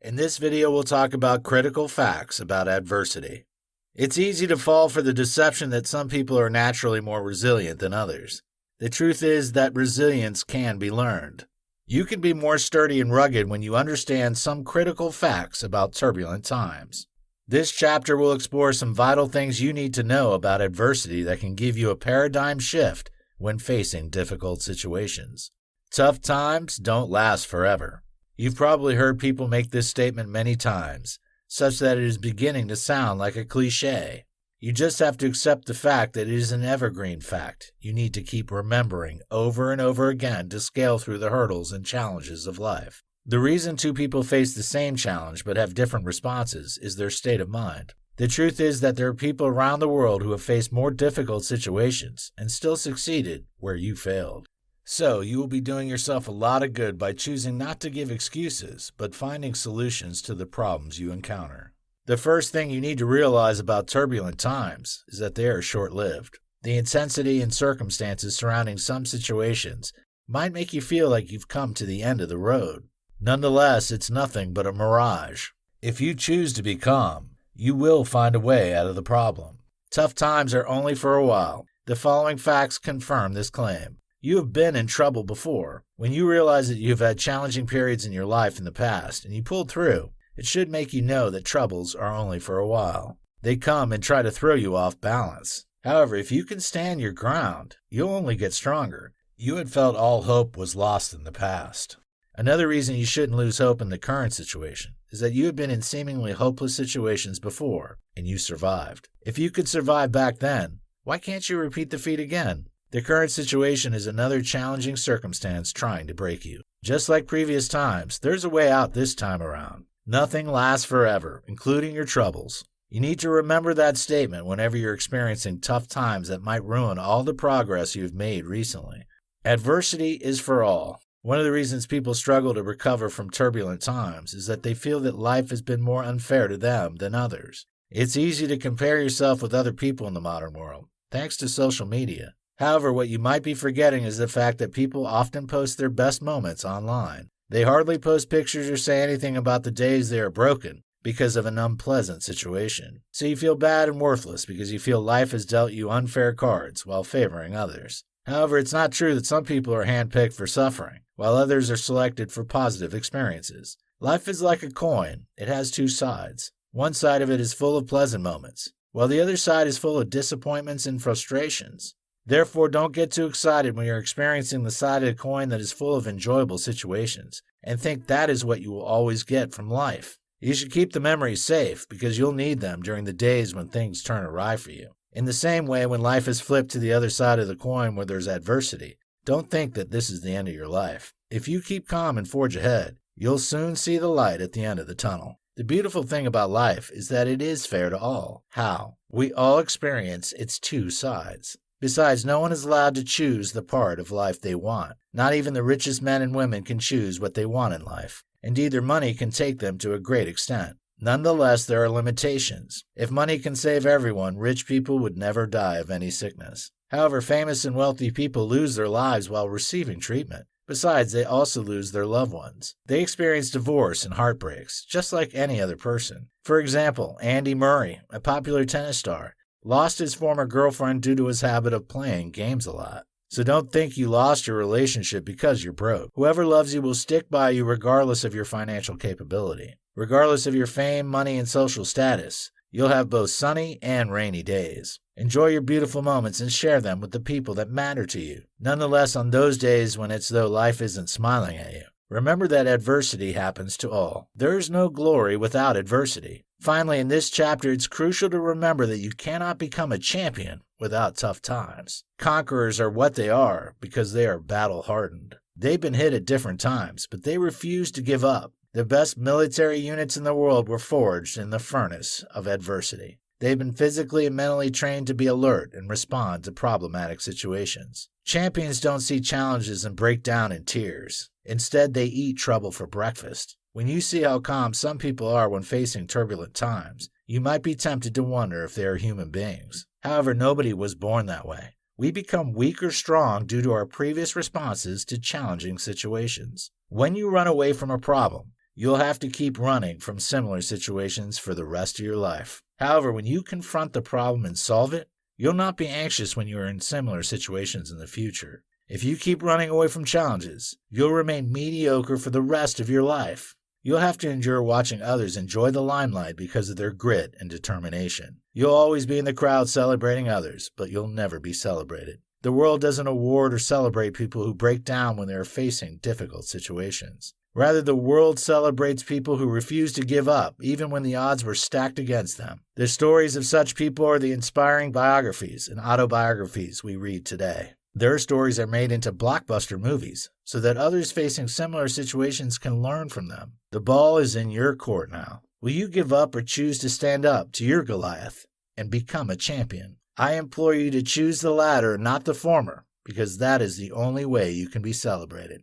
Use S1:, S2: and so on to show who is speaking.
S1: In this video, we'll talk about critical facts about adversity. It's easy to fall for the deception that some people are naturally more resilient than others. The truth is that resilience can be learned. You can be more sturdy and rugged when you understand some critical facts about turbulent times. This chapter will explore some vital things you need to know about adversity that can give you a paradigm shift when facing difficult situations. Tough times don't last forever. You've probably heard people make this statement many times, such that it is beginning to sound like a cliché. You just have to accept the fact that it is an evergreen fact you need to keep remembering over and over again to scale through the hurdles and challenges of life. The reason two people face the same challenge but have different responses is their state of mind. The truth is that there are people around the world who have faced more difficult situations and still succeeded where you failed. So, you will be doing yourself a lot of good by choosing not to give excuses, but finding solutions to the problems you encounter. The first thing you need to realize about turbulent times is that they are short-lived. The intensity and circumstances surrounding some situations might make you feel like you've come to the end of the road. Nonetheless, it's nothing but a mirage. If you choose to be calm, you will find a way out of the problem. Tough times are only for a while. The following facts confirm this claim. You have been in trouble before. When you realize that you've had challenging periods in your life in the past and you pulled through, it should make you know that troubles are only for a while. They come and try to throw you off balance. However, if you can stand your ground, you'll only get stronger. You had felt all hope was lost in the past. Another reason you shouldn't lose hope in the current situation is that you have been in seemingly hopeless situations before, and you survived. If you could survive back then, why can't you repeat the feat again? The current situation is another challenging circumstance trying to break you. Just like previous times, there's a way out this time around. Nothing lasts forever, including your troubles. You need to remember that statement whenever you're experiencing tough times that might ruin all the progress you've made recently. Adversity is for all. One of the reasons people struggle to recover from turbulent times is that they feel that life has been more unfair to them than others. It's easy to compare yourself with other people in the modern world, thanks to social media. However, what you might be forgetting is the fact that people often post their best moments online. They hardly post pictures or say anything about the days they are broken because of an unpleasant situation. So you feel bad and worthless because you feel life has dealt you unfair cards while favoring others. However, it's not true that some people are handpicked for suffering, while others are selected for positive experiences. Life is like a coin. It has two sides. One side of it is full of pleasant moments, while the other side is full of disappointments and frustrations. Therefore, don't get too excited when you're experiencing the side of the coin that is full of enjoyable situations, and think that is what you will always get from life. You should keep the memories safe because you'll need them during the days when things turn awry for you. In the same way, when life is flipped to the other side of the coin where there's adversity, don't think that this is the end of your life. If you keep calm and forge ahead, you'll soon see the light at the end of the tunnel. The beautiful thing about life is that it is fair to all. How? We all experience its two sides. Besides, no one is allowed to choose the part of life they want. Not even the richest men and women can choose what they want in life. Indeed, their money can take them to a great extent. Nonetheless, there are limitations. If money can save everyone, rich people would never die of any sickness. However, famous and wealthy people lose their lives while receiving treatment. Besides, they also lose their loved ones. They experience divorce and heartbreaks, just like any other person. For example, Andy Murray, a popular tennis star, lost his former girlfriend due to his habit of playing games a lot. So don't think you lost your relationship because you're broke. Whoever loves you will stick by you regardless of your financial capability. Regardless of your fame, money, and social status, you'll have both sunny and rainy days. Enjoy your beautiful moments and share them with the people that matter to you. Nonetheless, on those days when it's though life isn't smiling at you, remember that adversity happens to all. There is no glory without adversity. Finally, in this chapter, it's crucial to remember that you cannot become a champion without tough times. Conquerors are what they are because they are battle-hardened. They've been hit at different times, but they refuse to give up. The best military units in the world were forged in the furnace of adversity. They've been physically and mentally trained to be alert and respond to problematic situations. Champions don't see challenges and break down in tears. Instead, they eat trouble for breakfast. When you see how calm some people are when facing turbulent times, you might be tempted to wonder if they are human beings. However, nobody was born that way. We become weak or strong due to our previous responses to challenging situations. When you run away from a problem, You'll have to keep running from similar situations for the rest of your life. However, when you confront the problem and solve it, you'll not be anxious when you are in similar situations in the future. If you keep running away from challenges, you'll remain mediocre for the rest of your life. You'll have to endure watching others enjoy the limelight because of their grit and determination. You'll always be in the crowd celebrating others, but you'll never be celebrated. The world doesn't award or celebrate people who break down when they are facing difficult situations. Rather, the world celebrates people who refuse to give up, even when the odds were stacked against them. The stories of such people are the inspiring biographies and autobiographies we read today. Their stories are made into blockbuster movies, so that others facing similar situations can learn from them. The ball is in your court now. Will you give up or choose to stand up to your Goliath and become a champion? I implore you to choose the latter, not the former, because that is the only way you can be celebrated.